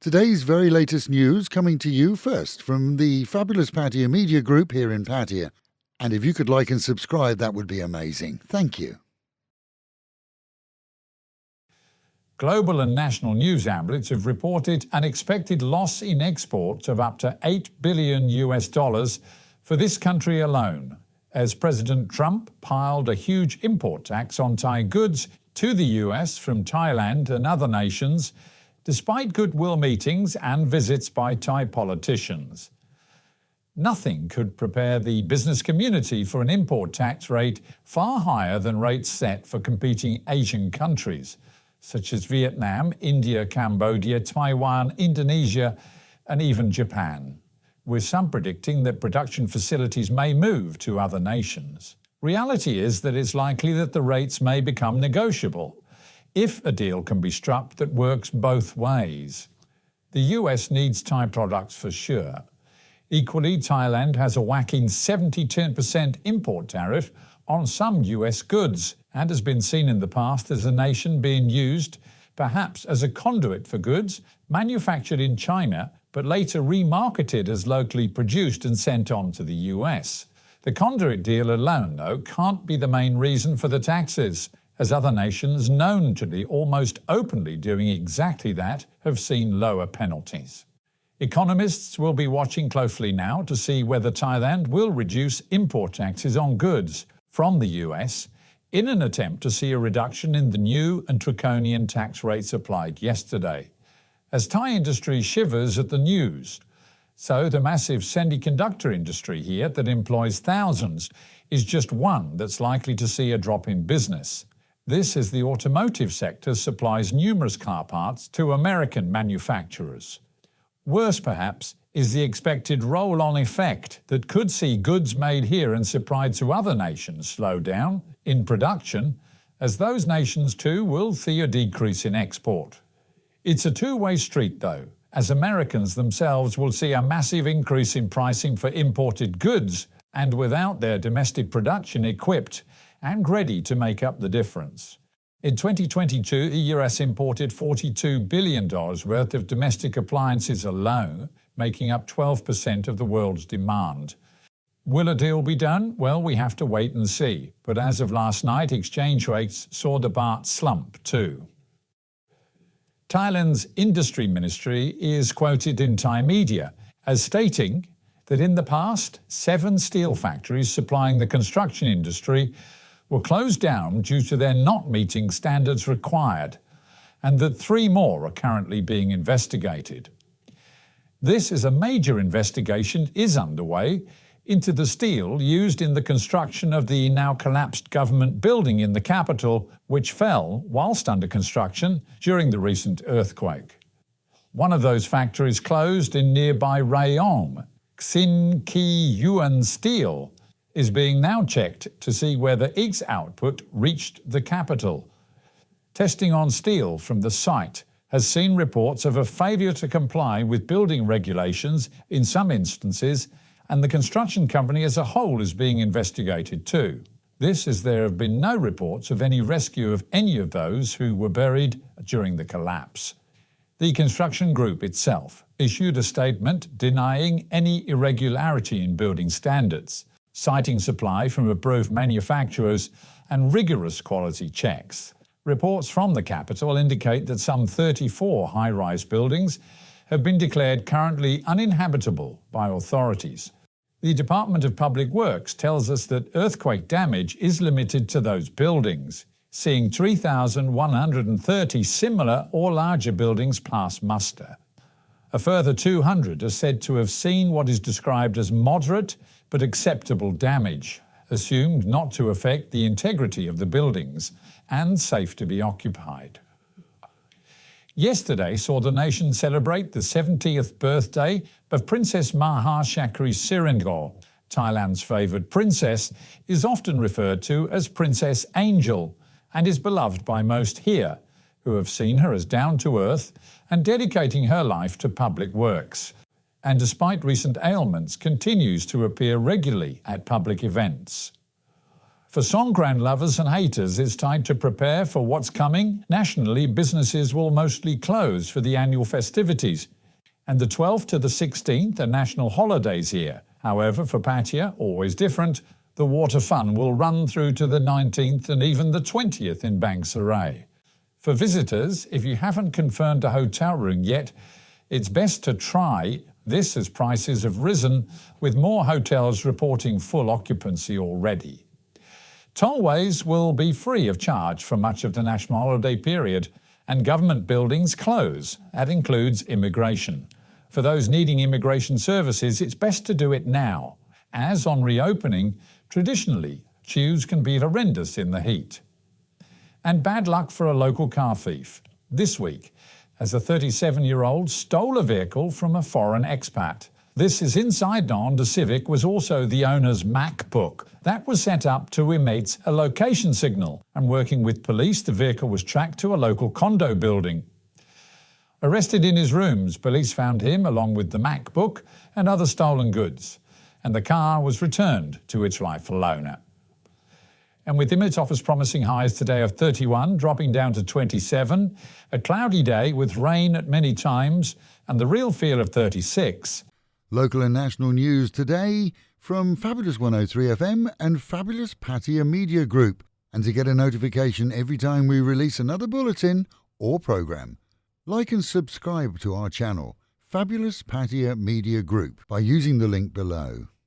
Today's very latest news coming to you first from the fabulous Pattaya Media Group here in Pattaya. And if you could like and subscribe, that would be amazing. Thank you. Global and national news outlets have reported an expected loss in exports of up to $8 billion for this country alone, as President Trump piled a huge import tax on Thai goods to the US from Thailand and other nations, despite goodwill meetings and visits by Thai politicians. Nothing could prepare the business community for an import tax rate far higher than rates set for competing Asian countries, such as Vietnam, India, Cambodia, Taiwan, Indonesia, and even Japan, with some predicting that production facilities may move to other nations. Reality is that it's likely that the rates may become negotiable, if a deal can be struck that works both ways. The US needs Thai products for sure. Equally, Thailand has a whacking 72% import tariff on some US goods and has been seen in the past as a nation being used perhaps as a conduit for goods manufactured in China but later remarketed as locally produced and sent on to the US. The conduit deal alone, though, can't be the main reason for the taxes, as other nations known to be almost openly doing exactly that have seen lower penalties. Economists will be watching closely now to see whether Thailand will reduce import taxes on goods from the US in an attempt to see a reduction in the new and draconian tax rates applied yesterday, as Thai industry shivers at the news. So the massive semiconductor industry here that employs thousands is just one that's likely to see a drop in business. This as the automotive sector supplies numerous car parts to American manufacturers. Worse, perhaps, is the expected roll-on effect that could see goods made here and supplied to other nations slow down in production, as those nations too will see a decrease in export. It's a two-way street, though, as Americans themselves will see a massive increase in pricing for imported goods, and without their domestic production equipped and ready to make up the difference. In 2022, the US imported $42 billion worth of domestic appliances alone, making up 12% of the world's demand. Will a deal be done? Well, we have to wait and see. But as of last night, exchange rates saw the baht slump too. Thailand's industry ministry is quoted in Thai media as stating that in the past, 7 steel factories supplying the construction industry were closed down due to their not meeting standards required, and that 3 more are currently being investigated. This is a major investigation is underway into the steel used in the construction of the now collapsed government building in the capital, which fell whilst under construction during the recent earthquake. One of those factories closed in nearby Rayong. Xin Ki Yuan Steel is being now checked to see whether its output reached the capital. Testing on steel from the site has seen reports of a failure to comply with building regulations in some instances, and the construction company as a whole is being investigated too. This as there have been no reports of any rescue of any of those who were buried during the collapse. The construction group itself issued a statement denying any irregularity in building standards, citing supply from approved manufacturers and rigorous quality checks. Reports from the capital indicate that some 34 high-rise buildings have been declared currently uninhabitable by authorities. The Department of Public Works tells us that earthquake damage is limited to those buildings, seeing 3,130 similar or larger buildings pass muster. A further 200 are said to have seen what is described as moderate but acceptable damage, assumed not to affect the integrity of the buildings and safe to be occupied. Yesterday saw the nation celebrate the 70th birthday of Princess Maha Chakri Sirindhorn. Thailand's favoured princess is often referred to as Princess Angel and is beloved by most here, who have seen her as down-to-earth and dedicating her life to public works, and despite recent ailments continues to appear regularly at public events. For Songkran lovers and haters, it's time to prepare for what's coming. Nationally, businesses will mostly close for the annual festivities. And the 12th to the 16th are national holidays here. However, for Pattaya, always different, the water fun will run through to the 19th and even the 20th in Bangkok. For visitors, if you haven't confirmed a hotel room yet, it's best to try this as prices have risen, with more hotels reporting full occupancy already. Tollways will be free of charge for much of the national holiday period, and government buildings close. That includes immigration. For those needing immigration services, it's best to do it now, as on reopening, traditionally, queues can be horrendous in the heat. And bad luck for a local car thief. This week, as a 37-year-old stole a vehicle from a foreign expat. This is inside on the Civic was also the owner's MacBook. That was set up to emit a location signal, and working with police, the vehicle was tracked to a local condo building. Arrested in his rooms, police found him along with the MacBook and other stolen goods, and the car was returned to its rightful owner. And with image offers promising highs today of 31, dropping down to 27, a cloudy day with rain at many times, and the real feel of 36. Local and national news today from Fabulous 103 FM and Fabulous Pattaya Media Group. And to get a notification every time we release another bulletin or programme, like and subscribe to our channel, Fabulous Pattaya Media Group, by using the link below.